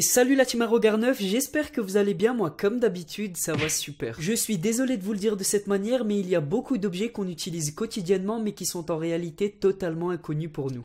Et salut la team Arrogar9, j'espère que vous allez bien, moi comme d'habitude ça va super. Je suis désolé de vous le dire de cette manière, mais il y a beaucoup d'objets qu'on utilise quotidiennement mais qui sont en réalité totalement inconnus pour nous.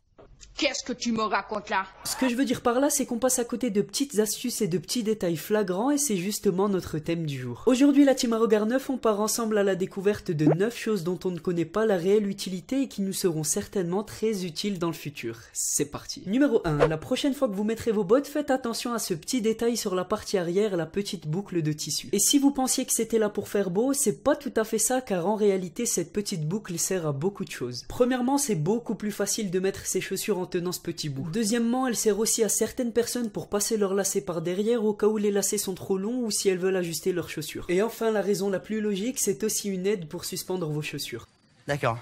Qu'est-ce que tu me racontes là? Ce que je veux dire par là, c'est qu'on passe à côté de petites astuces et de petits détails flagrants et c'est justement notre thème du jour. Aujourd'hui la team Arrogar9, on part ensemble à la découverte de 9 choses dont on ne connaît pas la réelle utilité et qui nous seront certainement très utiles dans le futur. C'est parti. Numéro 1. La prochaine fois que vous mettrez vos bottes, faites attention à ce petit détail sur la partie arrière, la petite boucle de tissu. Et si vous pensiez que c'était là pour faire beau, c'est pas tout à fait ça car en réalité cette petite boucle sert à beaucoup de choses. Premièrement, c'est beaucoup plus facile de mettre ses chaussures en tenant ce petit bout. Deuxièmement, elle sert aussi à certaines personnes pour passer leurs lacets par derrière au cas où les lacets sont trop longs ou si elles veulent ajuster leurs chaussures. Et enfin, la raison la plus logique, c'est aussi une aide pour suspendre vos chaussures. D'accord.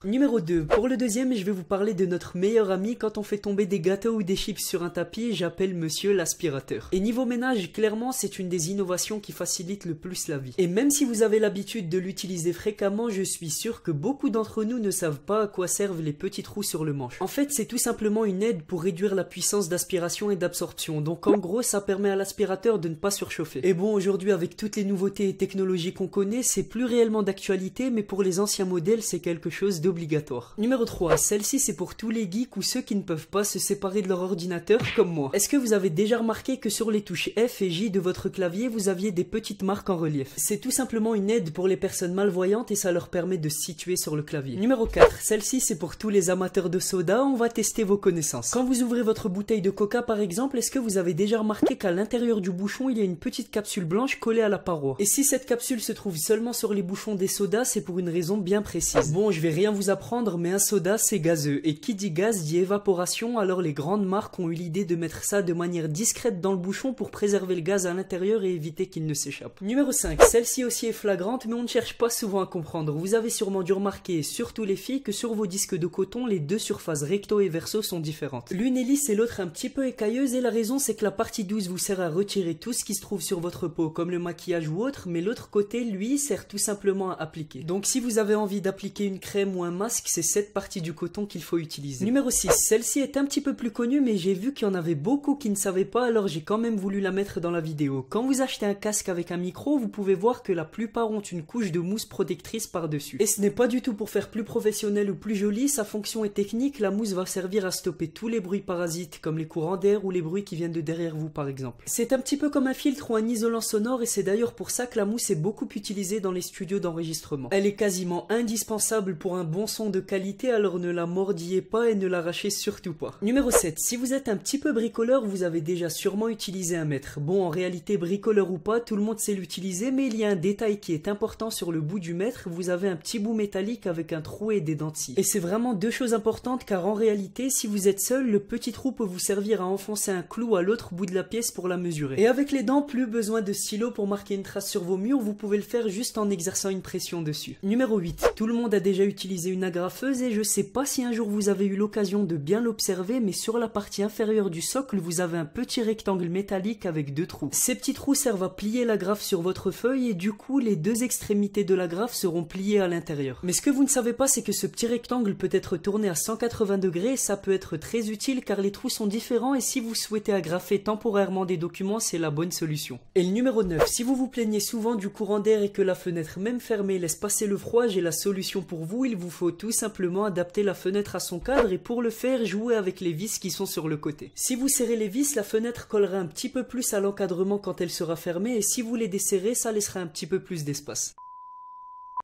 Numéro 2. Pour le deuxième, je vais vous parler de notre meilleur ami quand on fait tomber des gâteaux ou des chips sur un tapis, j'appelle monsieur l'aspirateur. Et niveau ménage, clairement, c'est une des innovations qui facilite le plus la vie. Et même si vous avez l'habitude de l'utiliser fréquemment, je suis sûr que beaucoup d'entre nous ne savent pas à quoi servent les petits trous sur le manche. En fait, c'est tout simplement une aide pour réduire la puissance d'aspiration et d'absorption. Donc en gros, ça permet à l'aspirateur de ne pas surchauffer. Et bon, aujourd'hui, avec toutes les nouveautés et technologies qu'on connaît, c'est plus réellement d'actualité, mais pour les anciens modèles, c'est quelque chose obligatoire. Numéro 3, celle-ci c'est pour tous les geeks ou ceux qui ne peuvent pas se séparer de leur ordinateur comme moi. Est-ce que vous avez déjà remarqué que sur les touches F et J de votre clavier vous aviez des petites marques en relief? C'est tout simplement une aide pour les personnes malvoyantes et ça leur permet de se situer sur le clavier. Numéro 4, celle-ci c'est pour tous les amateurs de soda, on va tester vos connaissances. Quand vous ouvrez votre bouteille de coca par exemple, est-ce que vous avez déjà remarqué qu'à l'intérieur du bouchon il y a une petite capsule blanche collée à la paroi? Et si cette capsule se trouve seulement sur les bouchons des sodas, c'est pour une raison bien précise. Bon, je vais rien vous apprendre, mais un soda c'est gazeux et qui dit gaz dit évaporation, alors les grandes marques ont eu l'idée de mettre ça de manière discrète dans le bouchon pour préserver le gaz à l'intérieur et éviter qu'il ne s'échappe. Numéro 5, celle-ci aussi est flagrante mais on ne cherche pas souvent à comprendre. Vous avez sûrement dû remarquer, surtout les filles, que sur vos disques de coton les deux surfaces recto et verso sont différentes. L'une est lisse et l'autre un petit peu écailleuse et la raison c'est que la partie douce vous sert à retirer tout ce qui se trouve sur votre peau comme le maquillage ou autre, mais l'autre côté lui sert tout simplement à appliquer. Donc si vous avez envie d'appliquer une crème ou un masque, c'est cette partie du coton qu'il faut utiliser. Numéro 6, celle-ci est un petit peu plus connue mais j'ai vu qu'il y en avait beaucoup qui ne savaient pas, alors j'ai quand même voulu la mettre dans la vidéo. Quand vous achetez un casque avec un micro, vous pouvez voir que la plupart ont une couche de mousse protectrice par-dessus. Et ce n'est pas du tout pour faire plus professionnel ou plus joli, sa fonction est technique, la mousse va servir à stopper tous les bruits parasites comme les courants d'air ou les bruits qui viennent de derrière vous par exemple. C'est un petit peu comme un filtre ou un isolant sonore et c'est d'ailleurs pour ça que la mousse est beaucoup utilisée dans les studios d'enregistrement. Elle est quasiment indispensable pour un bon son de qualité, alors ne la mordillez pas et ne l'arrachez surtout pas. Numéro 7, si vous êtes un petit peu bricoleur, vous avez déjà sûrement utilisé un mètre. Bon, en réalité, bricoleur ou pas, tout le monde sait l'utiliser, mais il y a un détail qui est important sur le bout du mètre, vous avez un petit bout métallique avec un trou et des dents de scie. Et c'est vraiment deux choses importantes car en réalité, si vous êtes seul, le petit trou peut vous servir à enfoncer un clou à l'autre bout de la pièce pour la mesurer. Et avec les dents, plus besoin de stylo pour marquer une trace sur vos murs, vous pouvez le faire juste en exerçant une pression dessus. Numéro 8, tout le monde a déjà utilisé une agrafeuse et je sais pas si un jour vous avez eu l'occasion de bien l'observer, mais sur la partie inférieure du socle, vous avez un petit rectangle métallique avec deux trous. Ces petits trous servent à plier l'agrafe sur votre feuille et du coup, les deux extrémités de l'agrafe seront pliées à l'intérieur. Mais ce que vous ne savez pas, c'est que ce petit rectangle peut être tourné à 180 degrés et ça peut être très utile car les trous sont différents et si vous souhaitez agrafer temporairement des documents, c'est la bonne solution. Et le numéro 9, si vous vous plaignez souvent du courant d'air et que la fenêtre même fermée laisse passer le froid, j'ai la solution pour vous, il vous faut tout simplement adapter la fenêtre à son cadre et pour le faire, jouer avec les vis qui sont sur le côté. Si vous serrez les vis, la fenêtre collera un petit peu plus à l'encadrement quand elle sera fermée et si vous les desserrez, ça laissera un petit peu plus d'espace.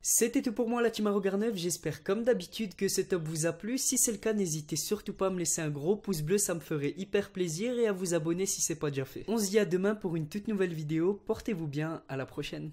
C'était tout pour moi la team Arrogar9, j'espère comme d'habitude que ce top vous a plu. Si c'est le cas, n'hésitez surtout pas à me laisser un gros pouce bleu, ça me ferait hyper plaisir et à vous abonner si c'est pas déjà fait. On se dit à demain pour une toute nouvelle vidéo, portez-vous bien, à la prochaine.